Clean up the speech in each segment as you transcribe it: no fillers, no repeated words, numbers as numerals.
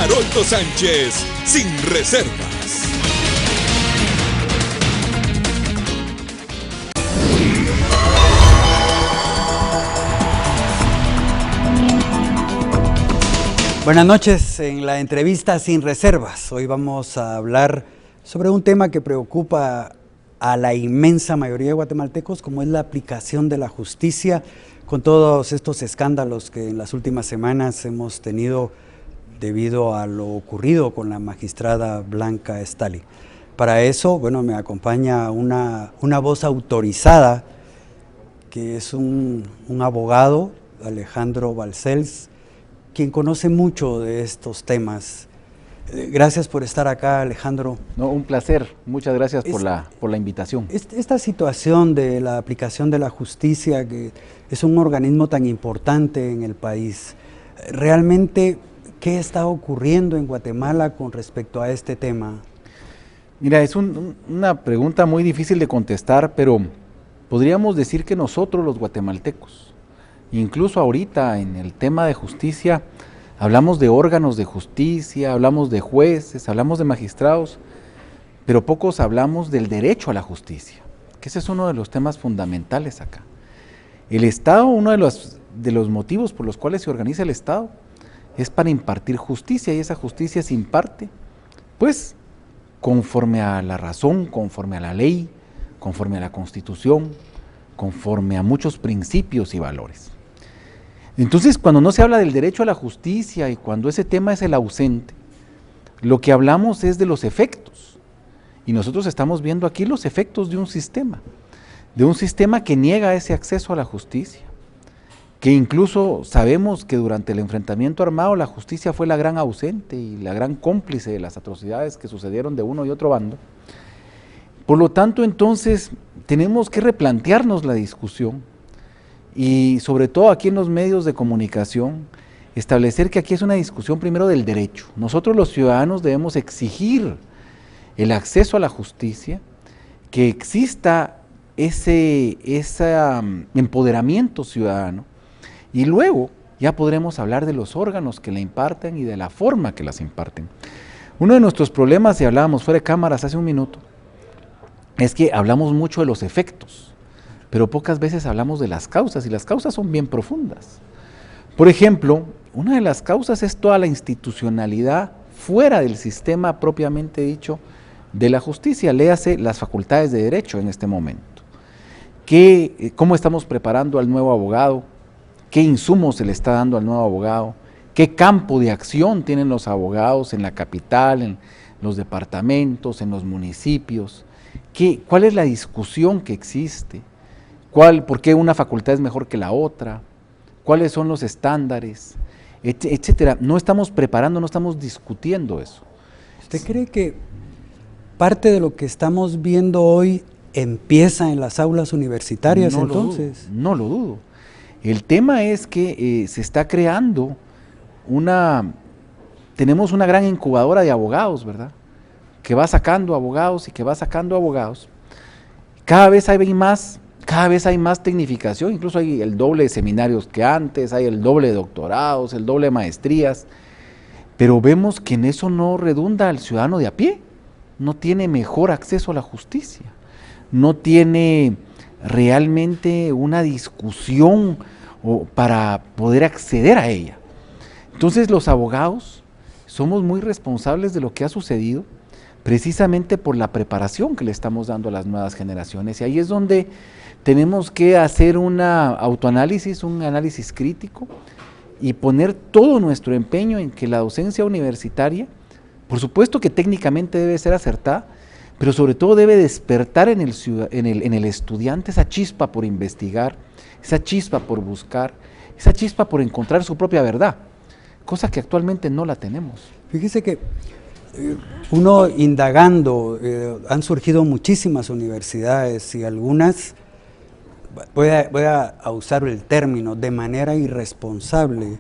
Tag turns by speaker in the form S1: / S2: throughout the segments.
S1: Haroldo Sánchez, sin reservas.
S2: Buenas noches, en la entrevista Sin Reservas. Hoy vamos a hablar sobre un tema que preocupa a la inmensa mayoría de guatemaltecos, como es la aplicación de la justicia, con todos estos escándalos que en las últimas semanas hemos tenido debido a lo ocurrido con la magistrada Blanca Estali. Para eso, bueno, me acompaña una voz autorizada, que es un abogado, Alejandro Balcells, quien conoce mucho de estos temas. Gracias por estar acá, Alejandro.
S3: No, un placer. Muchas gracias por la invitación.
S2: Esta situación de la aplicación de la justicia, que es un organismo tan importante en el país, realmente, ¿qué está ocurriendo en Guatemala con respecto a este tema?
S3: Mira, es una pregunta muy difícil de contestar, pero podríamos decir que nosotros los guatemaltecos, incluso ahorita en el tema de justicia, hablamos de órganos de justicia, hablamos de jueces, hablamos de magistrados, pero pocos hablamos del derecho a la justicia, que ese es uno de los temas fundamentales acá. El Estado, uno de los motivos por los cuales se organiza el Estado, es para impartir justicia, y esa justicia se imparte, pues, conforme a la razón, conforme a la ley, conforme a la Constitución, conforme a muchos principios y valores. Entonces, cuando no se habla del derecho a la justicia y cuando ese tema es el ausente, lo que hablamos es de los efectos. Y nosotros estamos viendo aquí los efectos de un sistema que niega ese acceso a la justicia, que incluso sabemos que durante el enfrentamiento armado la justicia fue la gran ausente y la gran cómplice de las atrocidades que sucedieron de uno y otro bando. Por lo tanto, entonces, tenemos que replantearnos la discusión y sobre todo aquí en los medios de comunicación, establecer que aquí es una discusión primero del derecho. Nosotros los ciudadanos debemos exigir el acceso a la justicia, que exista ese empoderamiento ciudadano, y luego ya podremos hablar de los órganos que la imparten y de la forma que las imparten. Uno de nuestros problemas, y hablábamos fuera de cámaras hace un minuto, es que hablamos mucho de los efectos, pero pocas veces hablamos de las causas, y las causas son bien profundas. Por ejemplo, una de las causas es toda la institucionalidad fuera del sistema propiamente dicho de la justicia, léase las facultades de derecho en este momento. ¿Cómo estamos preparando al nuevo abogado? ¿Qué insumos se le está dando al nuevo abogado? ¿Qué campo de acción tienen los abogados en la capital, en los departamentos, en los municipios? ¿Cuál es la discusión que existe? ¿Por qué una facultad es mejor que la otra? ¿Cuáles son los estándares? Etcétera. No estamos preparando, no estamos discutiendo eso.
S2: ¿Usted cree que parte de lo que estamos viendo hoy empieza en las aulas universitarias entonces?
S3: No lo dudo. El tema es que se está creando tenemos una gran incubadora de abogados, ¿verdad? Que va sacando abogados y que va sacando abogados. Cada vez hay más tecnificación, incluso hay el doble de seminarios que antes, hay el doble de doctorados, el doble de maestrías, pero vemos que en eso no redunda al ciudadano de a pie, no tiene mejor acceso a la justicia, no tiene realmente una discusión para poder acceder a ella. Entonces los abogados somos muy responsables de lo que ha sucedido, precisamente por la preparación que le estamos dando a las nuevas generaciones, y ahí es donde tenemos que hacer un autoanálisis, un análisis crítico, y poner todo nuestro empeño en que la docencia universitaria, por supuesto que técnicamente debe ser acertada, pero sobre todo debe despertar en el estudiante esa chispa por investigar, esa chispa por buscar, esa chispa por encontrar su propia verdad, cosa que actualmente no la tenemos.
S2: Fíjese que uno indagando, han surgido muchísimas universidades y algunas, voy a usar el término, de manera irresponsable,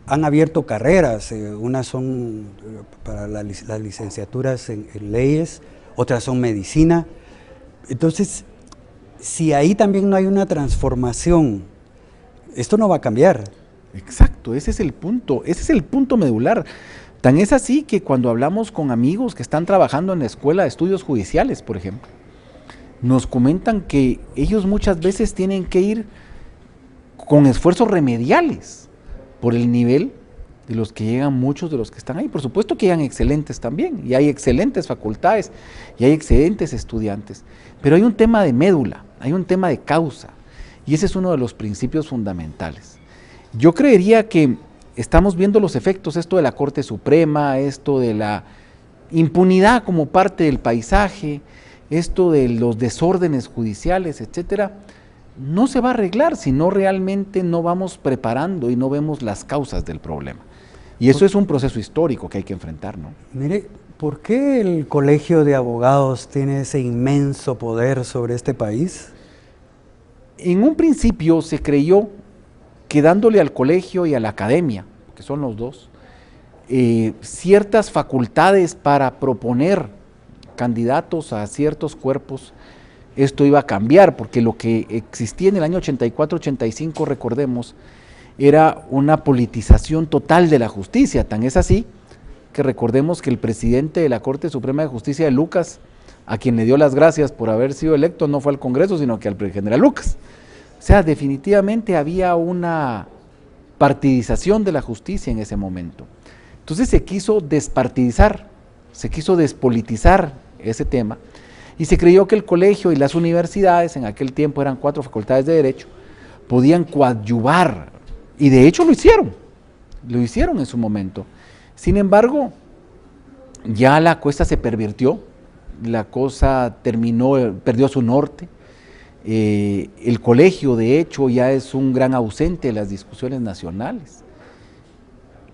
S2: han abierto carreras, unas son para las licenciaturas en leyes, otras son medicina. Entonces, si ahí también no hay una transformación, esto no va a cambiar.
S3: Exacto, ese es el punto medular. Tan es así que cuando hablamos con amigos que están trabajando en la Escuela de Estudios Judiciales, por ejemplo, nos comentan que ellos muchas veces tienen que ir con esfuerzos remediales por el nivel de los que llegan muchos de los que están ahí. Por supuesto que llegan excelentes también, y hay excelentes facultades, y hay excelentes estudiantes, pero hay un tema de médula, hay un tema de causa, y ese es uno de los principios fundamentales. Yo creería que estamos viendo los efectos, esto de la Corte Suprema, esto de la impunidad como parte del paisaje, esto de los desórdenes judiciales, etcétera, no se va a arreglar si no realmente no vamos preparando y no vemos las causas del problema. Y eso es un proceso histórico que hay que enfrentar, ¿no?
S2: Mire, ¿por qué el Colegio de Abogados tiene ese inmenso poder sobre este país?
S3: En un principio se creyó que dándole al colegio y a la academia, que son los dos, ciertas facultades para proponer candidatos a ciertos cuerpos, esto iba a cambiar, porque lo que existía en el año 84-85, recordemos, era una politización total de la justicia. Tan es así que recordemos que el presidente de la Corte Suprema de Justicia de Lucas, a quien le dio las gracias por haber sido electo, no fue al Congreso, sino que al general Lucas. O sea, definitivamente había una partidización de la justicia en ese momento. Entonces se quiso despartidizar, se quiso despolitizar ese tema, y se creyó que el colegio y las universidades, en aquel tiempo eran 4 facultades de Derecho, podían coadyuvar, y de hecho lo hicieron en su momento. Sin embargo, ya la cosa se pervirtió, la cosa perdió su norte. El colegio de hecho ya es un gran ausente de las discusiones nacionales.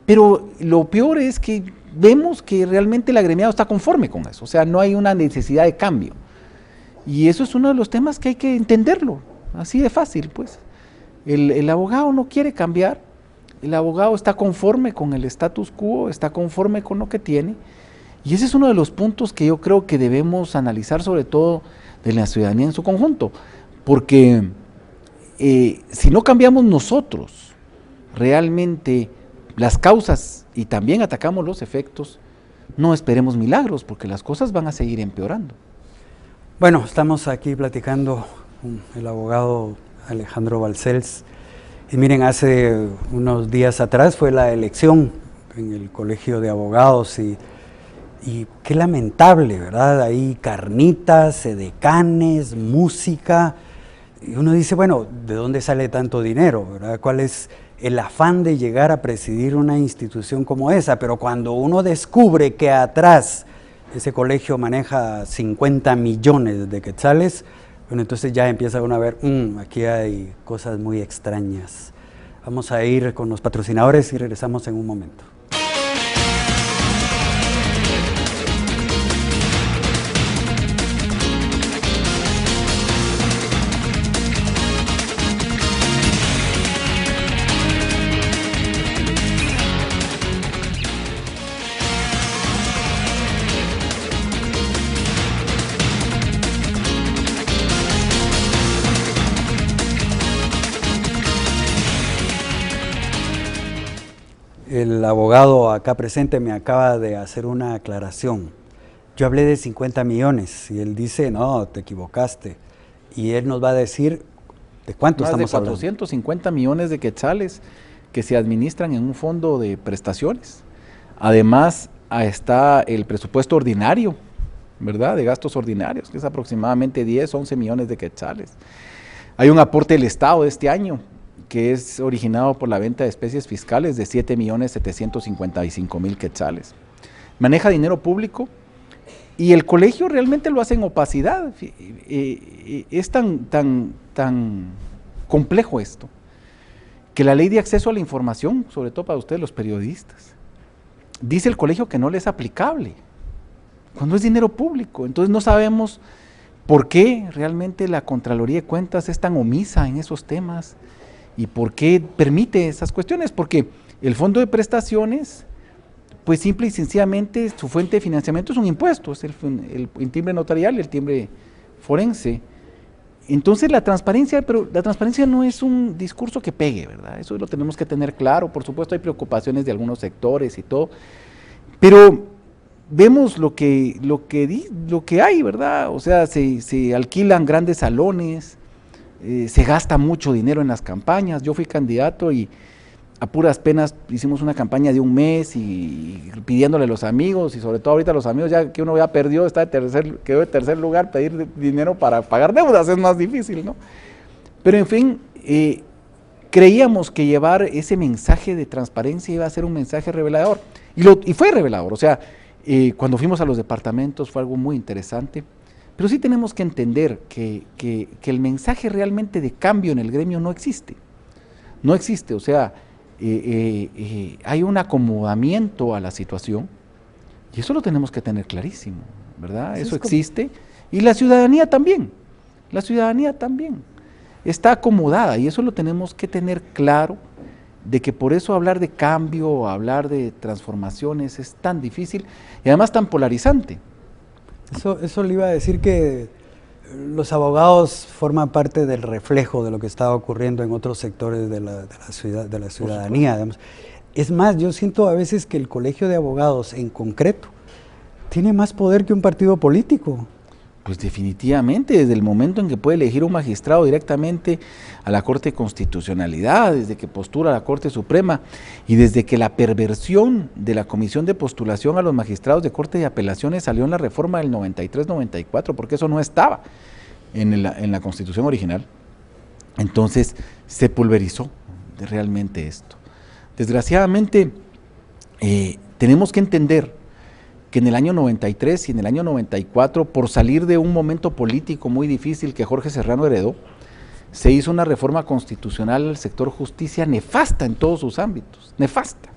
S3: Pero lo peor es que vemos que realmente el agremiado está conforme con eso, o sea, no hay una necesidad de cambio. Y eso es uno de los temas que hay que entenderlo, así de fácil, pues. El abogado no quiere cambiar, el abogado está conforme con el status quo, está conforme con lo que tiene, y ese es uno de los puntos que yo creo que debemos analizar, sobre todo de la ciudadanía en su conjunto, porque si no cambiamos nosotros realmente las causas y también atacamos los efectos, no esperemos milagros, porque las cosas van a seguir empeorando.
S2: Bueno, estamos aquí platicando con el abogado Alejandro Balcells, y miren, hace unos días atrás fue la elección en el Colegio de Abogados, y qué lamentable, ¿verdad? Hay carnitas, edecanes, música, y uno dice, bueno, ¿de dónde sale tanto dinero, verdad? ¿Cuál es el afán de llegar a presidir una institución como esa? Pero cuando uno descubre que atrás ese colegio maneja 50 millones de quetzales, bueno, entonces ya empieza uno a ver, aquí hay cosas muy extrañas. Vamos a ir con los patrocinadores y regresamos en un momento. El abogado acá presente me acaba de hacer una aclaración. Yo hablé de 50 millones y él dice, no, te equivocaste. Y él nos va a decir de cuánto estamos hablando.
S3: Más de 450 millones de quetzales que se administran en un fondo de prestaciones. Además, está el presupuesto ordinario, ¿verdad? De gastos ordinarios, que es aproximadamente 10, 11 millones de quetzales. Hay un aporte del Estado de este año, que es originado por la venta de especies fiscales de 7.755.000 quetzales. Maneja dinero público y el colegio realmente lo hace en opacidad. Es tan complejo esto, que la ley de acceso a la información, sobre todo para ustedes los periodistas, dice el colegio que no le es aplicable, cuando es dinero público. Entonces no sabemos por qué realmente la Contraloría de Cuentas es tan omisa en esos temas. ¿Y por qué permite esas cuestiones? Porque el fondo de prestaciones, pues simple y sencillamente su fuente de financiamiento es un impuesto, es el timbre notarial y el timbre forense. Entonces la transparencia, pero la transparencia no es un discurso que pegue, ¿verdad? Eso lo tenemos que tener claro. Por supuesto hay preocupaciones de algunos sectores y todo, pero vemos lo que hay, ¿verdad? O sea, se alquilan grandes salones, se gasta mucho dinero en las campañas. Yo fui candidato y a puras penas hicimos una campaña de un mes y pidiéndole a los amigos, y sobre todo ahorita los amigos, ya que uno ya perdió, quedó de tercer lugar, pedir dinero para pagar deudas es más difícil, ¿no? Pero en fin, creíamos que llevar ese mensaje de transparencia iba a ser un mensaje revelador, y fue revelador. O sea, cuando fuimos a los departamentos fue algo muy interesante, pero sí tenemos que entender que el mensaje realmente de cambio en el gremio no existe, o sea, hay un acomodamiento a la situación, y eso lo tenemos que tener clarísimo, ¿verdad? Eso existe, y la ciudadanía también está acomodada, y eso lo tenemos que tener claro, de que por eso hablar de cambio, hablar de transformaciones es tan difícil y además tan polarizante.
S2: Eso le iba a decir, que los abogados forman parte del reflejo de lo que está ocurriendo en otros sectores de la ciudadanía. Digamos. Es más, yo siento a veces que el Colegio de Abogados en concreto tiene más poder que un partido político.
S3: Pues definitivamente, desde el momento en que puede elegir un magistrado directamente a la Corte de Constitucionalidad, desde que postula a la Corte Suprema, y desde que la perversión de la comisión de postulación a los magistrados de Corte de Apelaciones salió en la reforma del 93-94, porque eso no estaba en la Constitución original. Entonces se pulverizó realmente esto. Desgraciadamente, tenemos que entender que en el año 93 y en el año 94, por salir de un momento político muy difícil que Jorge Serrano heredó, se hizo una reforma constitucional al sector justicia nefasta en todos sus ámbitos, nefasta.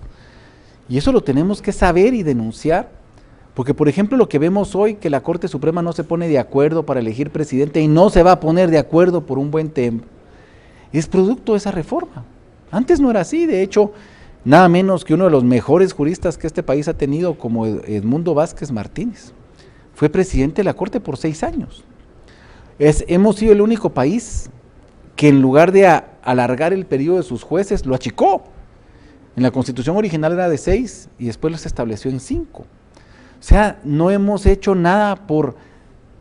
S3: Y eso lo tenemos que saber y denunciar, porque por ejemplo lo que vemos hoy, que la Corte Suprema no se pone de acuerdo para elegir presidente y no se va a poner de acuerdo por un buen tiempo, es producto de esa reforma. Antes no era así, de hecho, nada menos que uno de los mejores juristas que este país ha tenido, como Edmundo Vázquez Martínez, fue presidente de la Corte por 6 años. Hemos sido el único país que en lugar de alargar el periodo de sus jueces, lo achicó. En la Constitución original era de 6 y después los estableció en 5. O sea, no hemos hecho nada por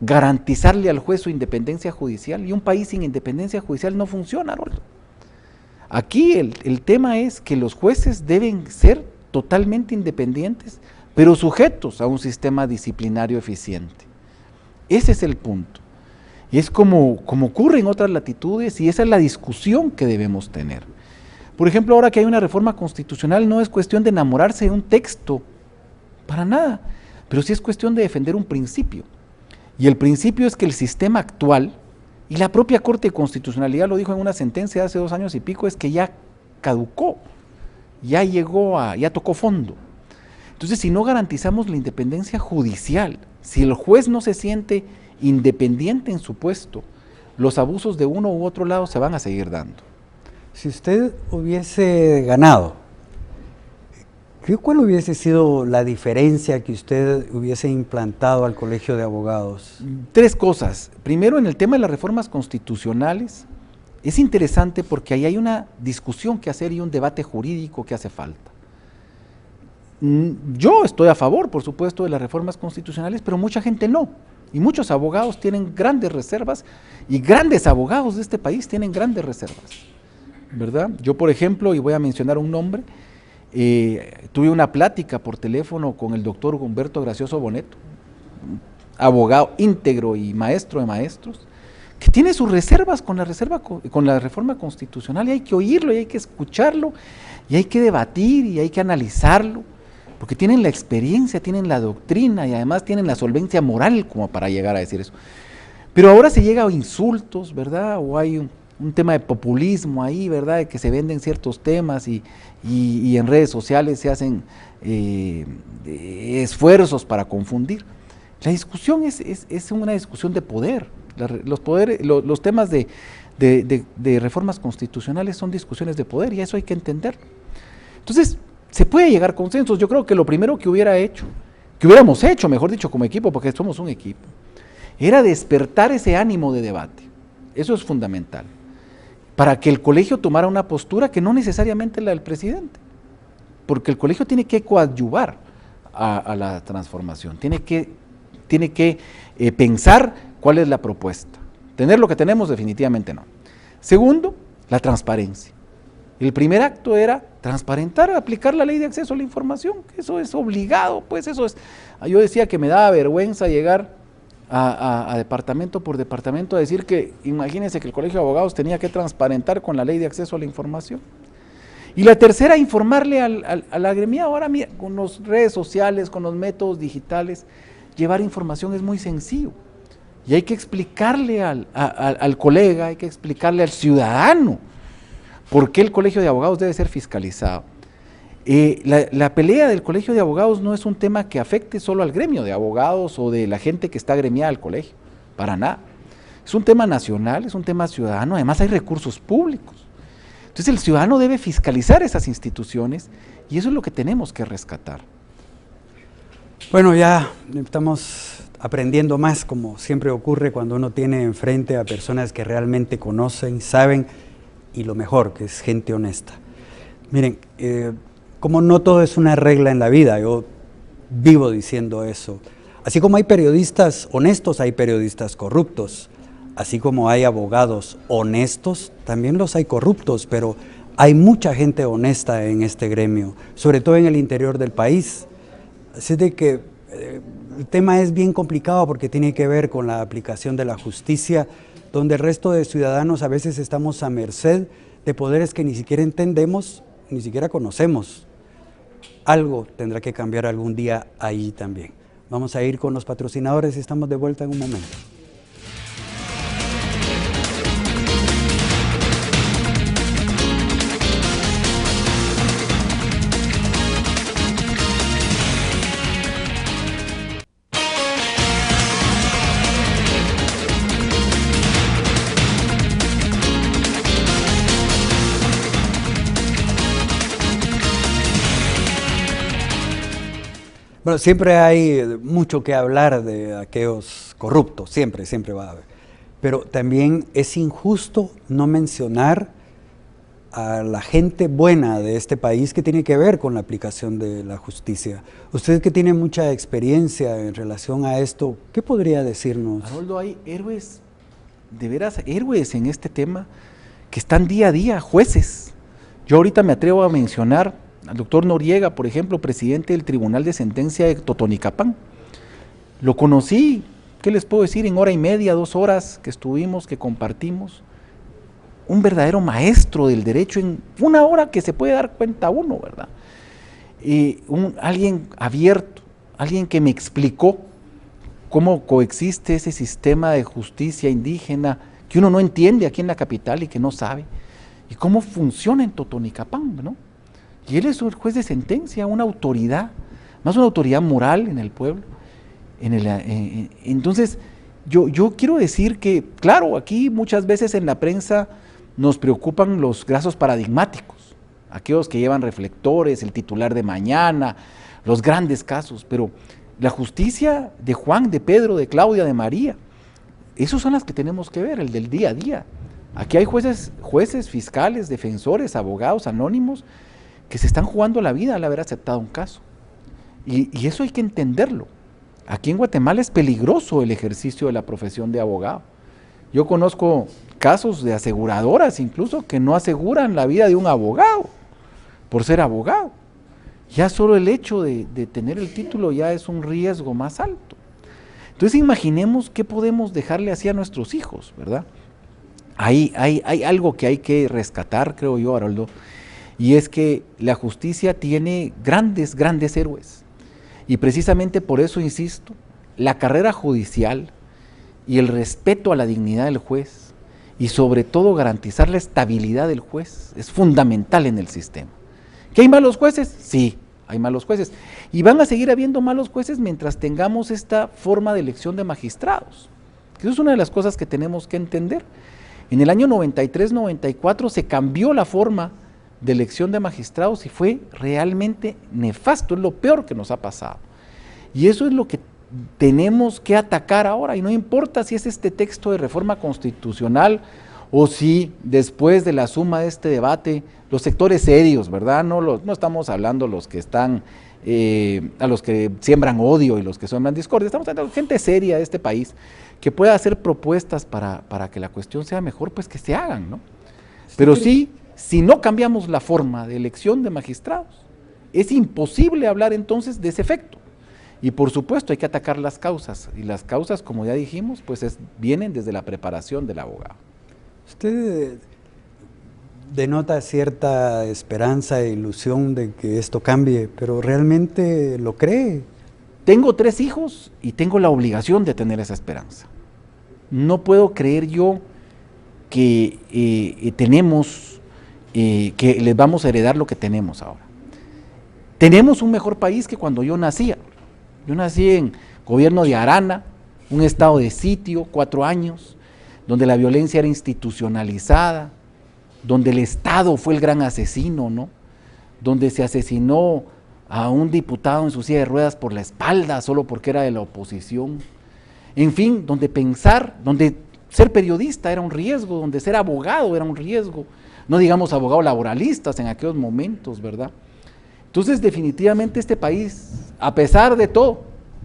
S3: garantizarle al juez su independencia judicial, y un país sin independencia judicial no funciona, Roldo. Aquí el tema es que los jueces deben ser totalmente independientes, pero sujetos a un sistema disciplinario eficiente. Ese es el punto. Y es como ocurre en otras latitudes, y esa es la discusión que debemos tener. Por ejemplo, ahora que hay una reforma constitucional, no es cuestión de enamorarse de un texto, para nada, pero sí es cuestión de defender un principio. Y el principio es que el sistema actual, y la propia Corte de Constitucionalidad lo dijo en una sentencia hace 2 años y pico, es que ya caducó, ya tocó fondo. Entonces, si no garantizamos la independencia judicial, si el juez no se siente independiente en su puesto, los abusos de uno u otro lado se van a seguir dando.
S2: Si usted hubiese ganado, ¿cuál hubiese sido la diferencia que usted hubiese implantado al Colegio de Abogados?
S3: 3 cosas. Primero, en el tema de las reformas constitucionales, es interesante porque ahí hay una discusión que hacer y un debate jurídico que hace falta. Yo estoy a favor, por supuesto, de las reformas constitucionales, pero mucha gente no. Y muchos abogados tienen grandes reservas, y grandes abogados de este país tienen grandes reservas, ¿verdad? Yo, por ejemplo, y voy a mencionar un nombre, tuve una plática por teléfono con el doctor Humberto Gracioso Boneto, abogado íntegro y maestro de maestros, que tiene sus reservas con la reforma constitucional, y hay que oírlo, y hay que escucharlo, y hay que debatir, y hay que analizarlo, porque tienen la experiencia, tienen la doctrina, y además tienen la solvencia moral como para llegar a decir eso. Pero ahora se llega a insultos, ¿verdad? O hay un tema de populismo ahí, ¿verdad?, de que se venden ciertos temas y en redes sociales se hacen esfuerzos para confundir. La discusión es una discusión de poder. Los temas de reformas constitucionales son discusiones de poder, y eso hay que entender. Entonces, se puede llegar a consensos. Yo creo que lo primero que hubiéramos hecho, mejor dicho, como equipo, porque somos un equipo, era despertar ese ánimo de debate. Eso es fundamental. Para que el colegio tomara una postura que no necesariamente la del presidente, porque el colegio tiene que coadyuvar a la transformación, tiene que pensar cuál es la propuesta. Tener lo que tenemos definitivamente no. Segundo, la transparencia. El primer acto era transparentar, aplicar la ley de acceso a la información, que eso es obligado, pues eso es. Yo decía que me daba vergüenza llegar a departamento por departamento a decir que, imagínense que el Colegio de Abogados tenía que transparentar con la ley de acceso a la información. Y la tercera, informarle al agremiado. Ahora mira, con las redes sociales, con los métodos digitales, llevar información es muy sencillo. Y hay que explicarle al colega, hay que explicarle al ciudadano por qué el Colegio de Abogados debe ser fiscalizado. La pelea del Colegio de Abogados no es un tema que afecte solo al gremio de abogados o de la gente que está agremiada al colegio, para nada. Es un tema nacional, es un tema ciudadano, además hay recursos públicos. Entonces el ciudadano debe fiscalizar esas instituciones y eso es lo que tenemos que rescatar.
S2: Bueno, ya estamos aprendiendo más, como siempre ocurre cuando uno tiene enfrente a personas que realmente conocen, saben, y lo mejor, que es gente honesta. Miren, como no todo es una regla en la vida, yo vivo diciendo eso. Así como hay periodistas honestos, hay periodistas corruptos. Así como hay abogados honestos, también los hay corruptos, pero hay mucha gente honesta en este gremio, sobre todo en el interior del país. Así de que el tema es bien complicado porque tiene que ver con la aplicación de la justicia, donde el resto de ciudadanos a veces estamos a merced de poderes que ni siquiera entendemos, ni siquiera conocemos. Algo tendrá que cambiar algún día ahí también. Vamos a ir con los patrocinadores y estamos de vuelta en un momento. Bueno, siempre hay mucho que hablar de aquellos corruptos, siempre va a haber. Pero también es injusto no mencionar a la gente buena de este país que tiene que ver con la aplicación de la justicia. Usted que tiene mucha experiencia en relación a esto, ¿qué podría decirnos?
S3: Haroldo, hay héroes, de veras héroes en este tema, que están día a día, jueces. Yo ahorita me atrevo a mencionar al doctor Noriega, por ejemplo, presidente del Tribunal de Sentencia de Totonicapán. Lo conocí, ¿qué les puedo decir? En hora y media, 2 horas que estuvimos, que compartimos. Un verdadero maestro del derecho en una hora que se puede dar cuenta uno, ¿verdad? Alguien abierto, alguien que me explicó cómo coexiste ese sistema de justicia indígena que uno no entiende aquí en la capital y que no sabe, y cómo funciona en Totonicapán, ¿no? Y él es un juez de sentencia, una autoridad, más una autoridad moral en el pueblo. Entonces, yo quiero decir que, claro, aquí muchas veces en la prensa nos preocupan los casos paradigmáticos, aquellos que llevan reflectores, el titular de mañana, los grandes casos, pero la justicia de Juan, de Pedro, de Claudia, de María, esos son las que tenemos que ver, el del día a día. Aquí hay jueces, fiscales, defensores, abogados, anónimos, que se están jugando la vida al haber aceptado un caso. Y eso hay que entenderlo. Aquí en Guatemala es peligroso el ejercicio de la profesión de abogado. Yo conozco casos de aseguradoras incluso que no aseguran la vida de un abogado por ser abogado. Ya solo el hecho de tener el título ya es un riesgo más alto. Entonces imaginemos qué podemos dejarle así a nuestros hijos, ¿verdad? Hay algo que hay que rescatar, creo yo, Haroldo, y es que la justicia tiene grandes héroes. Y precisamente por eso insisto, la carrera judicial y el respeto a la dignidad del juez y sobre todo garantizar la estabilidad del juez es fundamental en el sistema. ¿Que hay malos jueces? Sí, hay malos jueces. Y van a seguir habiendo malos jueces mientras tengamos esta forma de elección de magistrados. Eso es una de las cosas que tenemos que entender. En el año 93-94 se cambió la forma de elección de magistrados y fue realmente nefasto, es lo peor que nos ha pasado. Y eso es lo que tenemos que atacar ahora, y no importa si es este texto de reforma constitucional o si después de la suma de este debate, los sectores serios, ¿verdad? No estamos hablando los que están, a los que siembran odio y los que siembran discordia, estamos hablando de gente seria de este país que pueda hacer propuestas para que la cuestión sea mejor, pues que se hagan, ¿no? Pero sí, si no cambiamos la forma de elección de magistrados, es imposible hablar entonces de ese efecto. Y por supuesto hay que atacar las causas, y las causas, como ya dijimos, pues vienen desde la preparación del abogado.
S2: Usted denota cierta esperanza e ilusión de que esto cambie, pero ¿realmente lo cree?
S3: Tengo 3 hijos y tengo la obligación de tener esa esperanza. No puedo creer yo que que les vamos a heredar lo que tenemos ahora. Tenemos un mejor país que cuando yo nacía. Yo nací en gobierno de Arana, un estado de sitio, 4 años, donde la violencia era institucionalizada, donde el Estado fue el gran asesino, ¿no? Donde se asesinó a un diputado en su silla de ruedas por la espalda solo porque era de la oposición. En fin, donde ser periodista era un riesgo, donde ser abogado era un riesgo, no digamos abogados laboralistas en aquellos momentos, ¿verdad? Entonces definitivamente este país, a pesar de todo,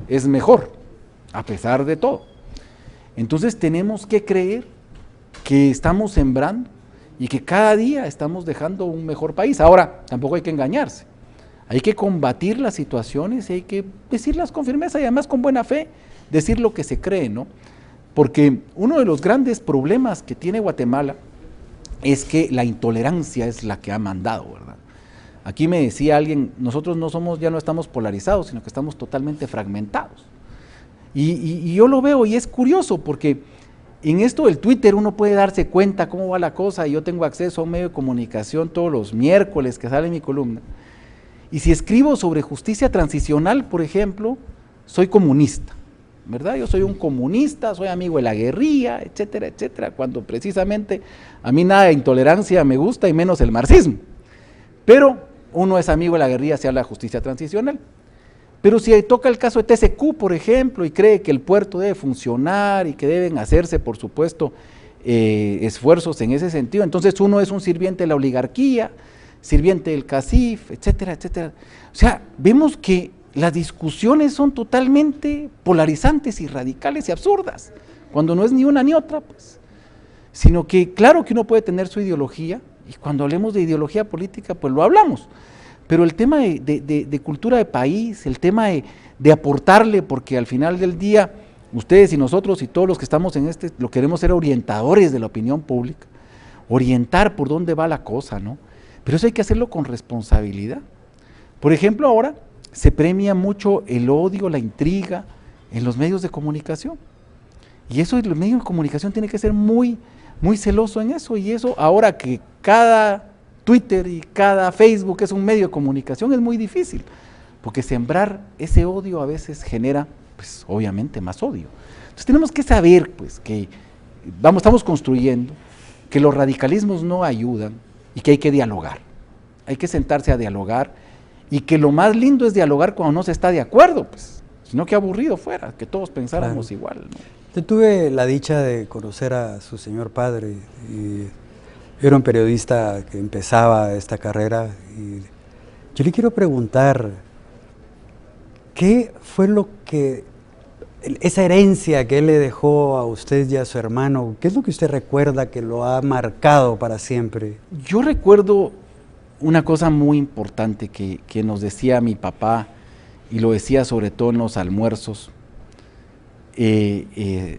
S3: es mejor, a pesar de todo. Entonces tenemos que creer que estamos sembrando y que cada día estamos dejando un mejor país. Ahora, tampoco hay que engañarse, hay que combatir las situaciones y hay que decirlas con firmeza y además con buena fe, decir lo que se cree, ¿no? Porque uno de los grandes problemas que tiene Guatemala es que la intolerancia es la que ha mandado, ¿verdad? Aquí me decía alguien, nosotros ya no estamos polarizados, sino que estamos totalmente fragmentados. Y yo lo veo y es curioso porque en esto del Twitter uno puede darse cuenta cómo va la cosa, y yo tengo acceso a un medio de comunicación todos los miércoles que sale mi columna. Y si escribo sobre justicia transicional, por ejemplo, soy comunista, ¿verdad? Yo soy un comunista, soy amigo de la guerrilla, etcétera, etcétera, cuando precisamente a mí nada de intolerancia me gusta y menos el marxismo. Pero uno es amigo de la guerrilla si habla de justicia transicional. Pero si toca el caso de TCQ, por ejemplo, y cree que el puerto debe funcionar y que deben hacerse, por supuesto, esfuerzos en ese sentido, entonces uno es un sirviente de la oligarquía, sirviente del CACIF, etcétera, etcétera. O sea, vemos que las discusiones son totalmente polarizantes y radicales y absurdas, cuando no es ni una ni otra, pues. Sino que claro que uno puede tener su ideología, y cuando hablemos de ideología política, pues lo hablamos, pero el tema de cultura de país, el tema de aportarle, porque al final del día, ustedes y nosotros y todos los que estamos en lo queremos ser orientadores de la opinión pública, orientar por dónde va la cosa, ¿no? Pero eso hay que hacerlo con responsabilidad. Por ejemplo, ahora se premia mucho el odio, la intriga en los medios de comunicación, y eso, los medios de comunicación tienen que ser muy celoso en eso, y eso ahora que cada Twitter y cada Facebook es un medio de comunicación es muy difícil, porque sembrar ese odio a veces genera, pues obviamente más odio. Entonces tenemos que saber, pues, que estamos construyendo, que los radicalismos no ayudan y que hay que dialogar, hay que sentarse a dialogar, y que lo más lindo es dialogar cuando no se está de acuerdo, pues, sino que aburrido fuera, que todos pensáramos igual, ¿no?
S2: Yo tuve la dicha de conocer a su señor padre, y era un periodista que empezaba esta carrera, y yo le quiero preguntar, ¿qué fue esa herencia que él le dejó a usted y a su hermano, qué es lo que usted recuerda que lo ha marcado para siempre?
S3: Yo recuerdo una cosa muy importante que nos decía mi papá, y lo decía sobre todo en los almuerzos, de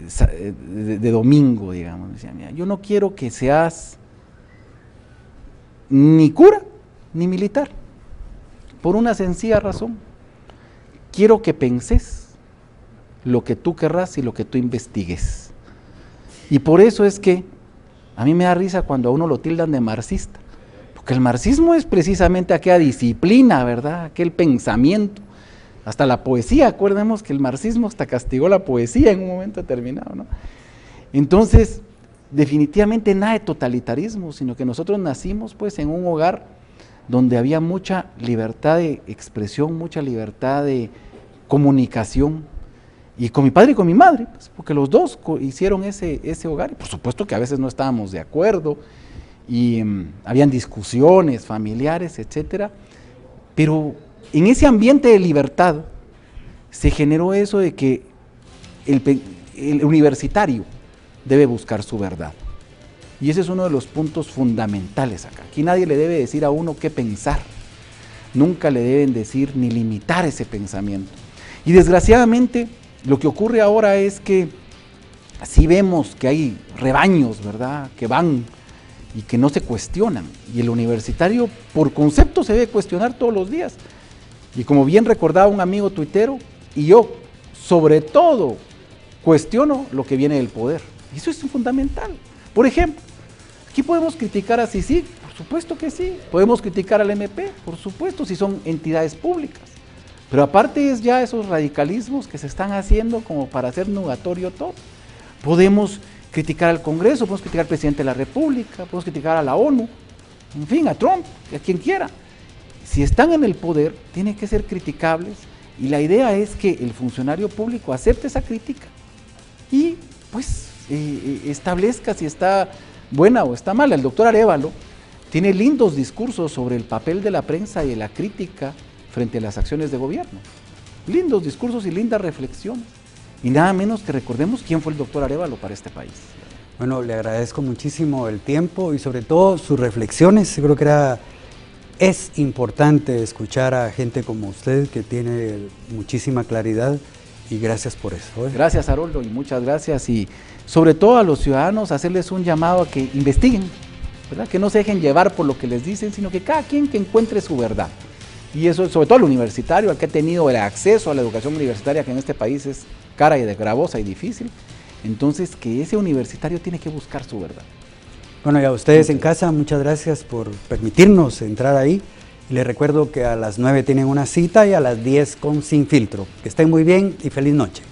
S3: domingo, digamos. Decía, mira, yo no quiero que seas ni cura ni militar, por una sencilla razón: quiero que penses lo que tú querrás y lo que tú investigues. Y por eso es que a mí me da risa cuando a uno lo tildan de marxista, porque el marxismo es precisamente aquella disciplina, ¿verdad? Aquel pensamiento. Hasta la poesía, acuérdamos que el marxismo hasta castigó la poesía en un momento determinado, ¿no? Entonces, definitivamente nada de totalitarismo, sino que nosotros nacimos pues en un hogar donde había mucha libertad de expresión, mucha libertad de comunicación, y con mi padre y con mi madre, pues, porque los dos hicieron ese hogar, y por supuesto que a veces no estábamos de acuerdo, y habían discusiones familiares, etcétera, pero en ese ambiente de libertad se generó eso de que el universitario debe buscar su verdad. Y ese es uno de los puntos fundamentales acá. Aquí nadie le debe decir a uno qué pensar. Nunca le deben decir ni limitar ese pensamiento. Y desgraciadamente lo que ocurre ahora es que sí vemos que hay rebaños, ¿verdad?, que van y que no se cuestionan. Y el universitario por concepto se debe cuestionar todos los días. Y como bien recordaba un amigo tuitero, y yo sobre todo cuestiono lo que viene del poder. Y eso es fundamental. Por ejemplo, aquí podemos criticar a CICIG, por supuesto que sí. Podemos criticar al MP, por supuesto, si son entidades públicas. Pero aparte es ya esos radicalismos que se están haciendo como para hacer nugatorio todo. Podemos criticar al Congreso, podemos criticar al presidente de la República, podemos criticar a la ONU, en fin, a Trump, a quien quiera. Si están en el poder, tienen que ser criticables, y la idea es que el funcionario público acepte esa crítica y pues establezca si está buena o está mala. El doctor Arévalo tiene lindos discursos sobre el papel de la prensa y de la crítica frente a las acciones de gobierno. Lindos discursos y lindas reflexiones. Y nada menos que recordemos quién fue el doctor Arévalo para este país.
S2: Bueno, le agradezco muchísimo el tiempo y sobre todo sus reflexiones. Yo creo que es importante escuchar a gente como usted que tiene muchísima claridad, y gracias por eso.
S3: Gracias, Haroldo, y muchas gracias, y sobre todo a los ciudadanos hacerles un llamado a que investiguen, ¿verdad?, que no se dejen llevar por lo que les dicen, sino que cada quien que encuentre su verdad. Y eso, sobre todo al universitario, al que ha tenido el acceso a la educación universitaria, que en este país es cara y gravosa y difícil, entonces que ese universitario tiene que buscar su verdad.
S2: Bueno, y a ustedes en casa, muchas gracias por permitirnos entrar ahí. Y les recuerdo que a las 9 tienen una cita y a las 10 con Sin Filtro. Que estén muy bien y feliz noche.